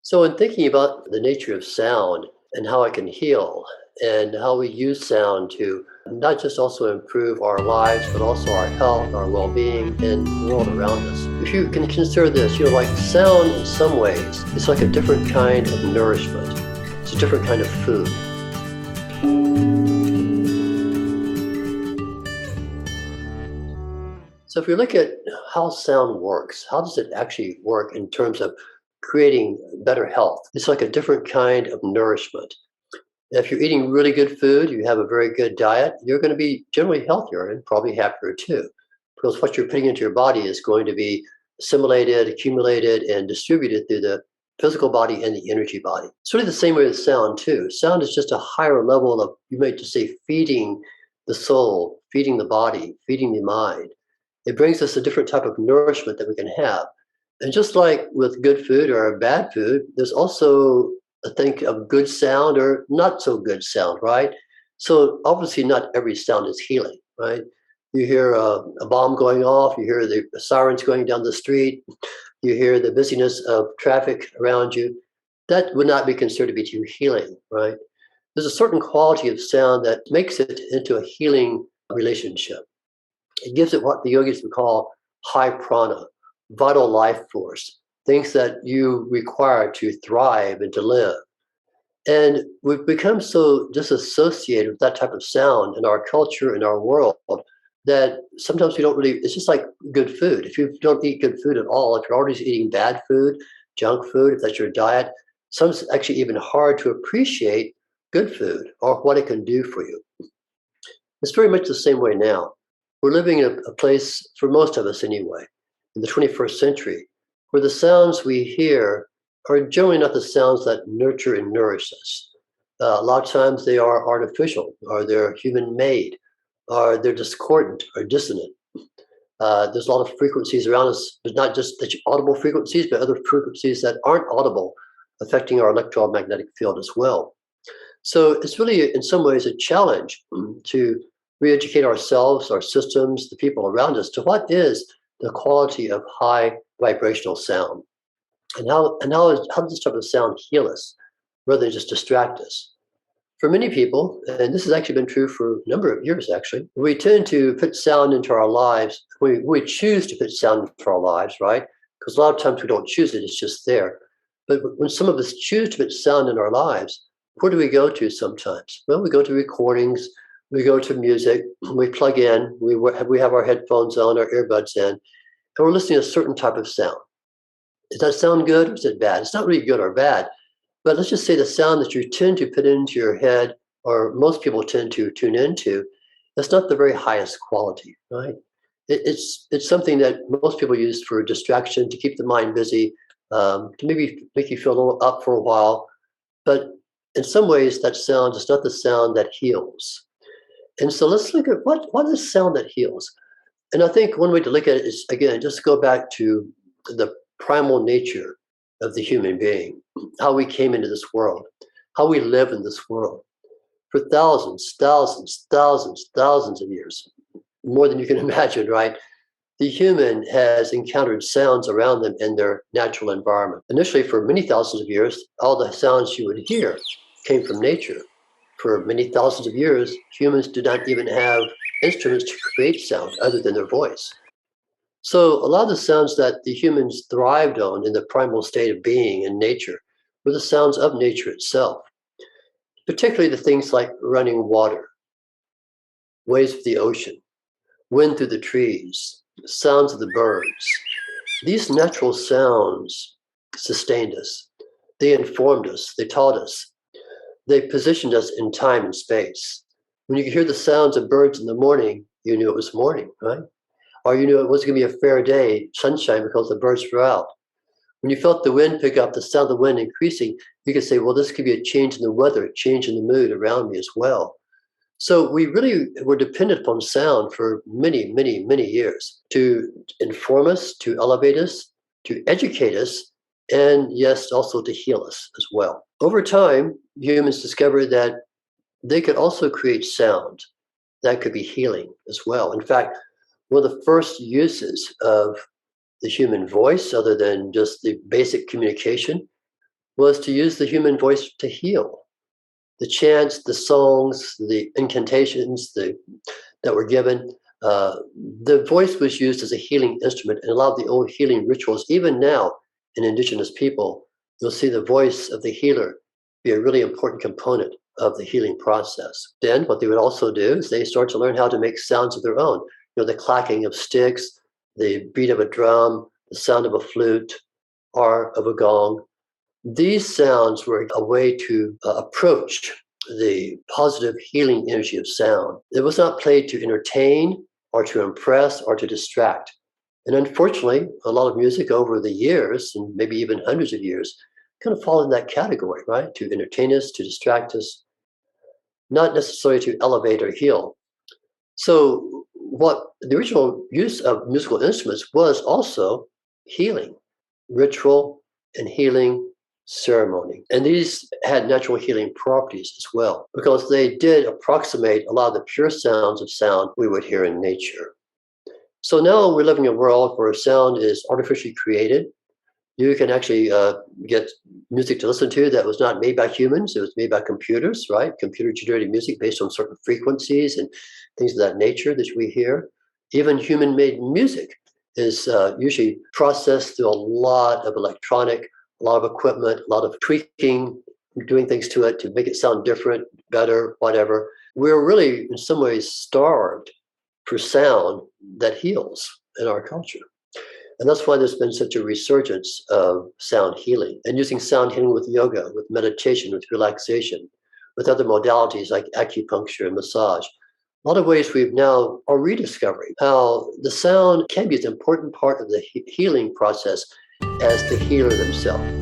So, in thinking about the nature of sound and how it can heal, and how we use sound to not just also improve our lives, but also our health, our well being, and the world around us. If you can consider this, like sound in some ways, it's like a different kind of nourishment, it's a different kind of food. So, if you look at how sound works, how does it actually work in terms of creating better health? It's like a different kind of nourishment. If you're eating really good food, you have a very good diet, you're going to be generally healthier and probably happier too. Because what you're putting into your body is going to be assimilated, accumulated, and distributed through the physical body and the energy body. It's really the same way with sound too. Sound is just a higher level of, you might just say, feeding the soul, feeding the body, feeding the mind. It brings us a different type of nourishment that we can have. And just like with good food or bad food, there's also think of good sound or not so good sound, right? So obviously, not every sound is healing, right? You hear a bomb going off, you hear the sirens going down the street, you hear the busyness of traffic around you. That would not be considered to be too healing, right? There's a certain quality of sound that makes it into a healing relationship. It gives it what the yogis would call high prana, vital life force, things that you require to thrive and to live. And we've become so disassociated with that type of sound in our culture, in our world, that sometimes we don't really, it's just like good food. If you don't eat good food at all, if you're always eating bad food, junk food, if that's your diet, sometimes it's actually even hard to appreciate good food or what it can do for you. It's very much the same way now. We're living in a place, for most of us anyway, in the 21st century, where the sounds we hear are generally not the sounds that nurture and nourish us. A lot of times they are artificial, or they're human made, or they're discordant or dissonant. There's a lot of frequencies around us, but not just the audible frequencies, but other frequencies that aren't audible, affecting our electromagnetic field as well. So it's really, in some ways, a challenge to re-educate ourselves, our systems, the people around us to what is the quality of high vibrational sound, and how does this type of sound heal us rather than just distract us. For many people, and this has actually been true for a number of years actually, we tend to put sound into our lives. We choose to put sound into our lives, right? Because a lot of times we don't choose it, it's just there. But when some of us choose to put sound in our lives, where do we go to sometimes? Well, we go to recordings, we go to music, we plug in, we have our headphones on, our earbuds in, and we're listening to a certain type of sound. Does that sound good or is it bad? It's not really good or bad, but let's just say the sound that you tend to put into your head, or most people tend to tune into, that's not the very highest quality, right? It's something that most people use for distraction, to keep the mind busy, to maybe make you feel a little up for a while. But in some ways, that sound is not the sound that heals. And so let's look at what is sound that heals. And I think one way to look at it is, again, just go back to the primal nature of the human being, how we came into this world, how we live in this world for thousands of years, more than you can imagine, right? The human has encountered sounds around them in their natural environment. Initially, for many thousands of years, all the sounds you would hear came from nature. For many thousands of years, humans did not even have instruments to create sound other than their voice. So a lot of the sounds that the humans thrived on in the primal state of being in nature were the sounds of nature itself, particularly the things like running water, waves of the ocean, wind through the trees, sounds of the birds. These natural sounds sustained us. They informed us. They taught us. They positioned us in time and space. When you could hear the sounds of birds in the morning, you knew it was morning, right? Or you knew it was going to be a fair day, sunshine, because the birds were out. When you felt the wind pick up, the sound of the wind increasing, you could say, well, this could be a change in the weather, a change in the mood around me as well. So we really were dependent upon sound for many, many, many years to inform us, to elevate us, to educate us, and yes, also to heal us as well. Over time, humans discovered that they could also create sound that could be healing as well. In fact, one of the first uses of the human voice, other than just the basic communication, was to use the human voice to heal. The chants, the songs, the incantations that were given, uh, the voice was used as a healing instrument, and a lot of the old healing rituals, even now in indigenous people, you'll see the voice of the healer be a really important component of the healing process. Then what they would also do is they start to learn how to make sounds of their own. The clacking of sticks, the beat of a drum, the sound of a flute, or of a gong. These sounds were a way to approach the positive healing energy of sound. It was not played to entertain or to impress or to distract. And unfortunately, a lot of music over the years, and maybe even hundreds of years, kind of fall in that category, right? To entertain us, to distract us, not necessarily to elevate or heal. So, what the original use of musical instruments was also healing, ritual, and healing ceremony. And these had natural healing properties as well, because they did approximate a lot of the pure sounds of sound we would hear in nature. So now we're living in a world where sound is artificially created. You can actually get music to listen to that was not made by humans. It was made by computers, right? Computer generated music based on certain frequencies and things of that nature that we hear. Even human made music is usually processed through a lot of electronic, a lot of equipment, a lot of tweaking, doing things to it to make it sound different, better, whatever. We're really, in some ways, starved for sound that heals in our culture. And that's why there's been such a resurgence of sound healing and using sound healing with yoga, with meditation, with relaxation, with other modalities like acupuncture and massage. A lot of ways we've now are rediscovering how the sound can be an important part of the healing process as the healer themselves.